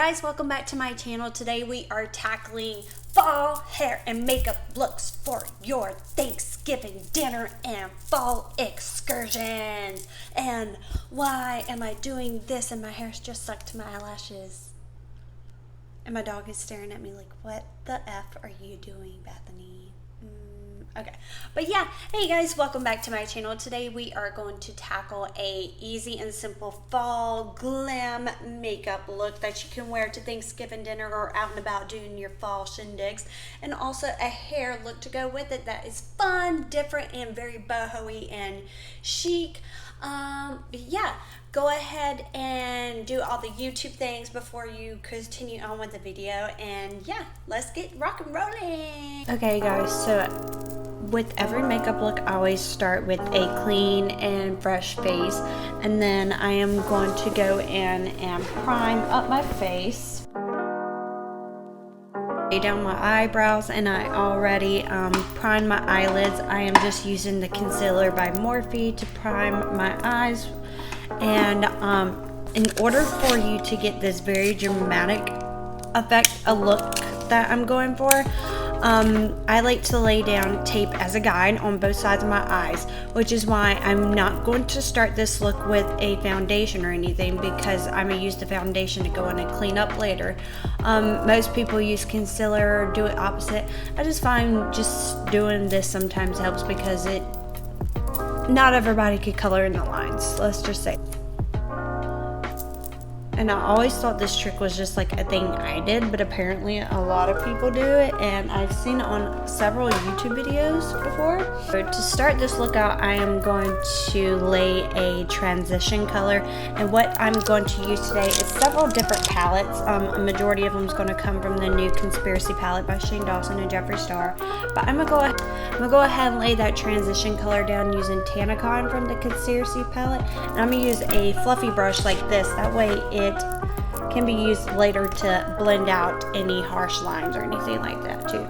guys, welcome back to my channel. Today we are tackling fall hair and makeup looks for your Thanksgiving dinner and fall excursions. And why am I doing this and my hair's just stuck to my eyelashes? And my dog is staring at me like, what the F are you doing, Bethany? Okay, but yeah, hey guys, welcome back to my channel. Today we are going to tackle a easy and simple fall glam makeup look that you can wear to Thanksgiving dinner or out and about doing your fall shindigs, and also a hair look to go with it that is fun, different, and very boho-y and chic. Yeah, go ahead and do all the YouTube things before you continue on with the video, and yeah, let's get rock and rolling. Okay guys, so with every makeup look, I always start with a clean and fresh face, and then I am going to go in and prime up my face, lay down my eyebrows, and I already primed my eyelids. I am just using the concealer by Morphe to prime my eyes, and in order for you to get this very dramatic effect, a look that I'm going for, I like to lay down tape as a guide on both sides of my eyes, which is why I'm not going to start this look with a foundation or anything, because I'm going to use the foundation to go in and clean up later. Most people use concealer or do it opposite. I just find just doing this sometimes helps, because not everybody could color in the lines, let's just say. And I always thought this trick was just like a thing I did, but apparently a lot of people do it, and I've seen it on several YouTube videos before. So to start this look out, I am going to lay a transition color, and what I'm going to use today is several different palettes. A majority of them is going to come from the new Conspiracy palette by Shane Dawson and Jeffree Star, but I'm gonna go ahead and lay that transition color down using Tanacon from the Conspiracy palette, and I'm gonna use a fluffy brush like this. That way it can be used later to blend out any harsh lines or anything like that too.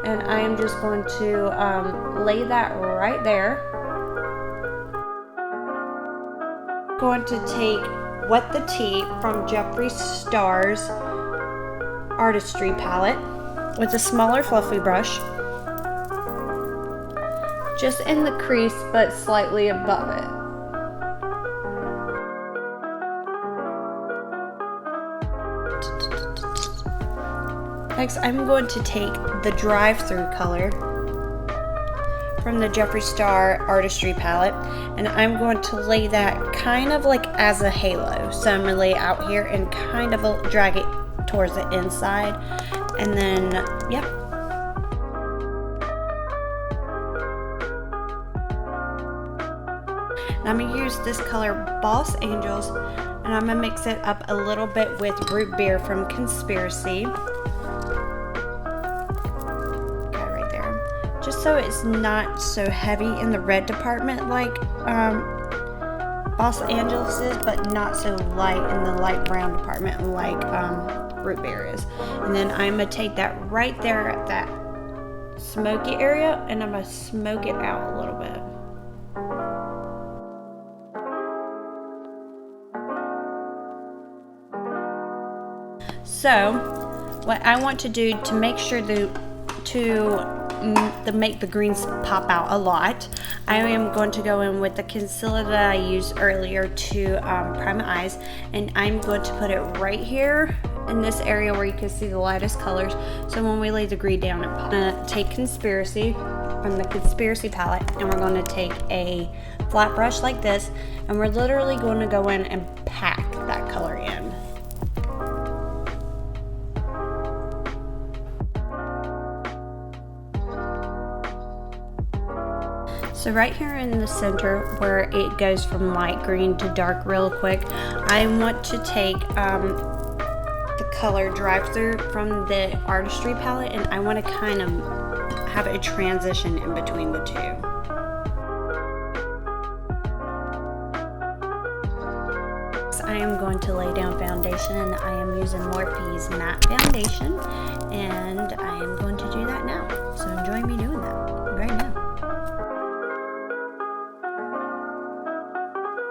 And I am just going to lay that right there. Going to take Wet the Tea from Jeffree Star's Artistry palette with a smaller fluffy brush, just in the crease but slightly above it. Next, I'm going to take the Drive-Thru color from the Jeffree Star Artistry palette, and I'm going to lay that kind of like as a halo. So I'm going to lay it out here and kind of drag it towards the inside, and then, yeah. And I'm going to use this color Boss Angels, and I'm going to mix it up a little bit with Root Beer from Conspiracy. Just so it's not so heavy in the red department like Boss Angeles is, but not so light in the light brown department like Root Beer is. And then I'm going to take that right there at that smoky area, and I'm going to smoke it out a little bit. So what I want to do to make sure to make the greens pop out a lot, I am going to go in with the concealer that I used earlier to prime my eyes, and I'm going to put it right here in this area where you can see the lightest colors, so when we lay the green down, I'm going to take Conspiracy from the Conspiracy palette, and we're going to take a flat brush like this, and we're literally going to go in and pack that color in. So right here in the center where it goes from light green to dark real quick, I want to take the color Drive-Thru from the Artistry palette, and I want to kind of have a transition in between the two. I am going to lay down foundation, and I am using Morphe's matte foundation, and I am going to do that now. So enjoy me doing that right now.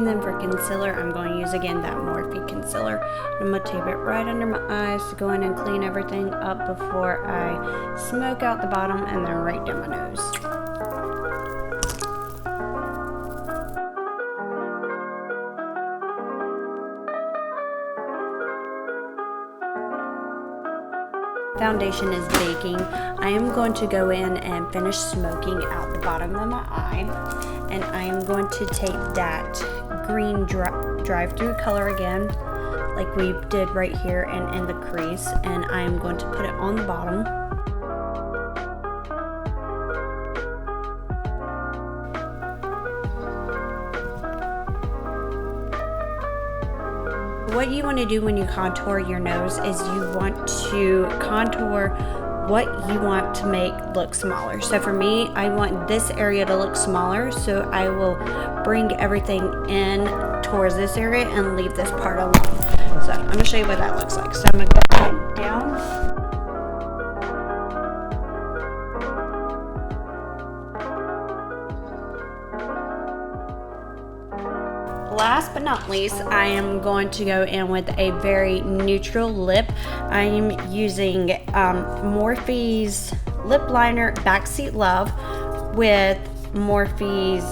And then for concealer, I'm going to use again that Morphe concealer. I'm going to tape it right under my eyes to go in and clean everything up before I smoke out the bottom and then right down my nose. Foundation is baking. I am going to go in and finish smoking out the bottom of my eye, and I am going to take that green drive-through color again like we did right here and in the crease, and I am going to put it on the bottom. What you want to do when you contour your nose is you want to contour what you want to make look smaller. So for me, I want this area to look smaller, so I will bring everything in towards this area and leave this part alone. So I'm going to show you what that looks like. So I'm going to go down. Last but not least, I am going to go in with a very neutral lip. I am using Morphe's Lip Liner Backseat Love with Morphe's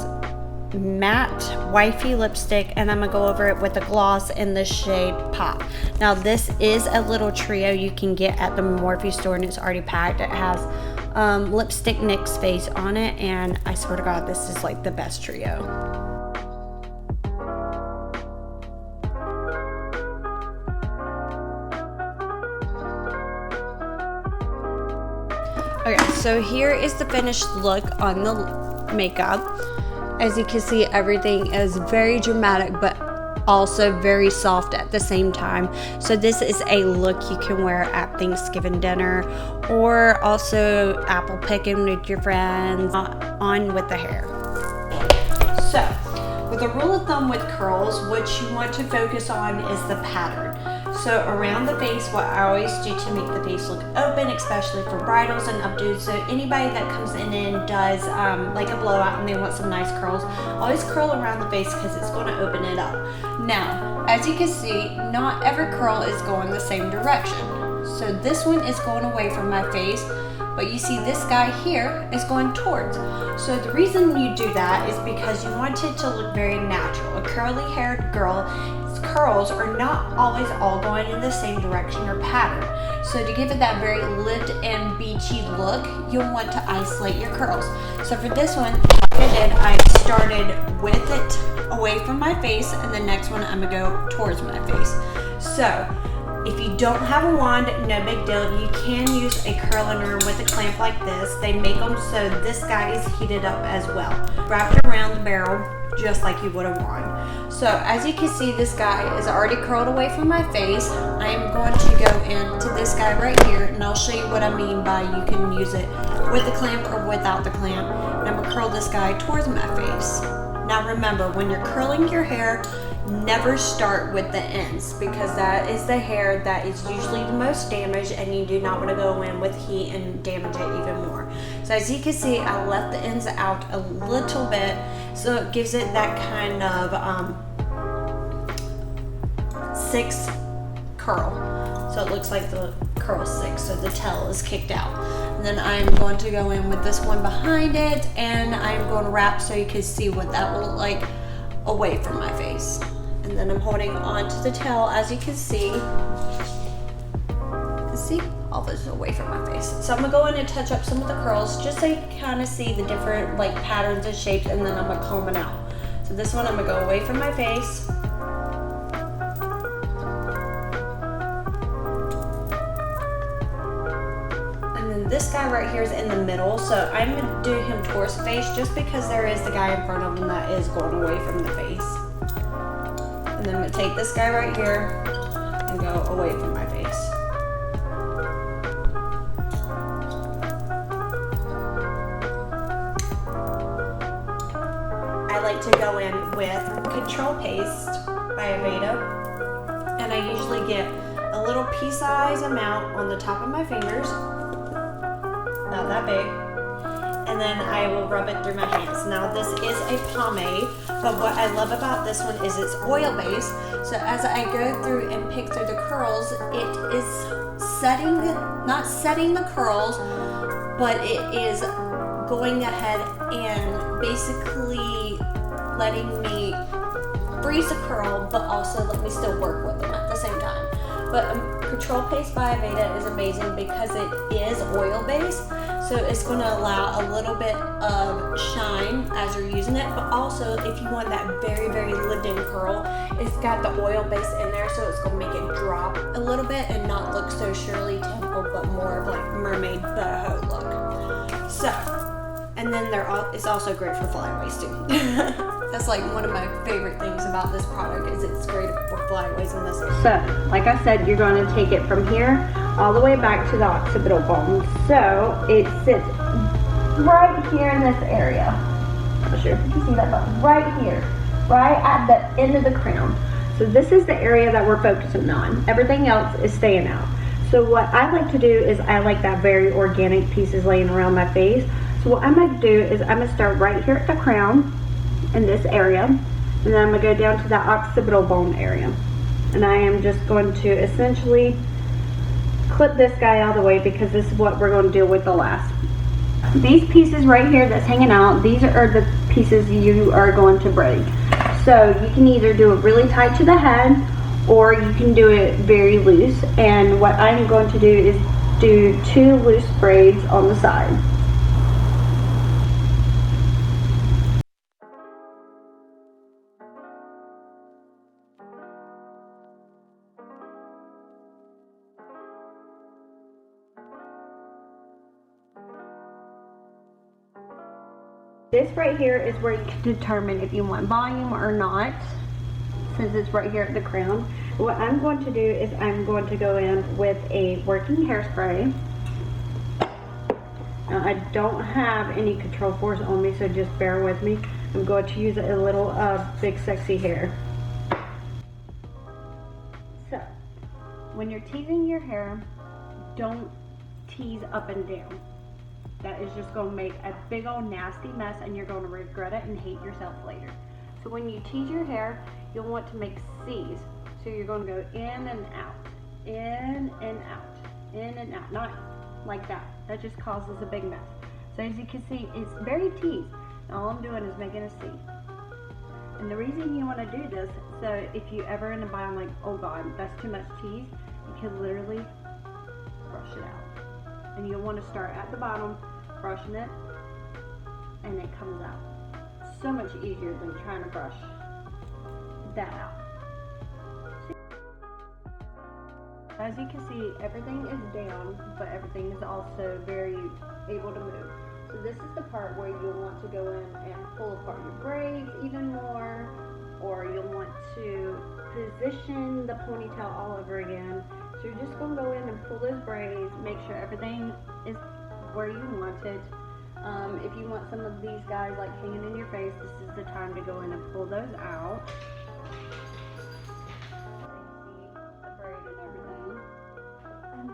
Matte Wifey lipstick, and I'm going to go over it with a gloss in the shade Pop. Now this is a little trio you can get at the Morphe store, and it's already packed. It has lipstick NYX face on it, and I swear to God, this is like the best trio. Okay, so here is the finished look on the makeup. As you can see, everything is very dramatic, but also very soft at the same time. So this is a look you can wear at Thanksgiving dinner, or also apple picking with your friends, on with the hair. So, with a rule of thumb with curls, what you want to focus on is the pattern. So around the face, what I always do to make the face look open, especially for bridals and updos. So anybody that comes in and does like a blowout and they want some nice curls, always curl around the face because it's going to open it up. Now, as you can see, not every curl is going the same direction. So this one is going away from my face, but you see this guy here is going towards. So the reason you do that is because you want it to look very natural. A curly haired girl, curls are not always all going in the same direction or pattern. So to give it that very lived and beachy look, you'll want to isolate your curls. So for this one, like I did, I started with it away from my face, and the next one I'm gonna go towards my face. So if you don't have a wand, no big deal. You can use a curler with a clamp like this. They make them so this guy is heated up as well. Wrap it around the barrel just like you would a wand. So as you can see, this guy is already curled away from my face. I am going to go into this guy right here, and I'll show you what I mean by you can use it with the clamp or without the clamp. And I'm gonna curl this guy towards my face. Now remember, when you're curling your hair, never start with the ends, because that is the hair that is usually the most damaged, and you do not want to go in with heat and damage it even more. So as you can see, I left the ends out a little bit, so it gives it that kind of 6 curl. So it looks like the curl 6, so the tail is kicked out. And then I'm going to go in with this one behind it, and I'm going to wrap so you can see what that will look like away from my face. And then I'm holding on to the tail, as you can see. All this is away from my face. So I'm gonna go in and touch up some of the curls just so you can kind of see the different like patterns and shapes, and then I'm gonna comb it out. So this one I'm gonna go away from my face. And then this guy right here is in the middle, so I'm gonna do him towards the face just because there is the guy in front of him that is going away from the face. And then I'm gonna take this guy right here and go away from my face. I like to go in with Control Paste by Aveda, and I usually get a little pea-sized amount on the top of my fingers, not that big, and then I will rub it through my hands. Now this is a pomade, but what I love about this one is it's oil based. So as I go through and pick through the curls, it is not setting the curls, but it is going ahead and basically letting me freeze the curl, but also let me still work with them at the same time. But Control Paste by Aveda is amazing because it is oil based, so it's going to allow a little bit of shine as you're using it, but also if you want that very, very lived in curl, it's got the oil base in there, so it's going to make it drop a little bit and not look so Shirley Temple, but more of like mermaid boho look. So, and then it's also great for flyaways too. That's like one of my favorite things about this product is it's great for flyaways in this. So, like I said, you're going to take it from here all the way back to the occipital bone. So, it sits right here in this area. I'm not sure if you can see that, but right here, right at the end of the crown. So this is the area that we're focusing on. Everything else is staying out. So what I like to do is I like that very organic pieces laying around my face. So what I'm going to do is I'm going to start right here at the crown in this area, and then I'm going to go down to the occipital bone area, and I am just going to essentially clip this guy out of the way because this is what we're going to deal with the last. These pieces right here that's hanging out, these are the pieces you are going to braid. So you can either do it really tight to the head or you can do it very loose, and what I'm going to do is do 2 loose braids on the side. This right here is where you can determine if you want volume or not, since it's right here at the crown. What I'm going to do is I'm going to go in with a working hairspray. Now I don't have any control force on me, so just bear with me. I'm going to use a little of Big Sexy Hair. So, when you're teasing your hair, don't tease up and down. That is just going to make a big old nasty mess and you're going to regret it and hate yourself later. So when you tease your hair, you'll want to make C's. So you're going to go in and out, in and out, in and out. Not like that. That just causes a big mess. So as you can see, it's very teased. And all I'm doing is making a C. And the reason you want to do this, so if you ever in a bind like, oh God, that's too much tease, you can literally brush it out. And you'll want to start at the bottom, brushing it, and it comes out. So much easier than trying to brush that out. As you can see, everything is down, but everything is also very able to move. So this is the part where you'll want to go in and pull apart your braids even more, or you'll want to position the ponytail all over again. So you're just going to go in and pull those braids, make sure everything is where you want it. If you want some of these guys like hanging in your face, this is the time to go in and pull those out. See the braid and everything. And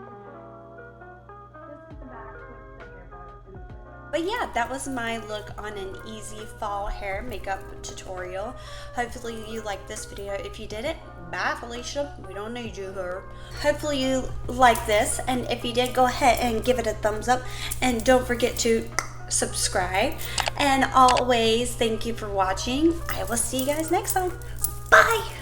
this is the back with the hair bow in the middle. But yeah, that was my look on an easy fall hair makeup tutorial. Hopefully you liked this video. If you didn't, bye Felicia, we don't need you here. Hopefully you like this, and if you did, go ahead and give it a thumbs up, and don't forget to subscribe. And always, thank you for watching. I will see you guys next time. Bye.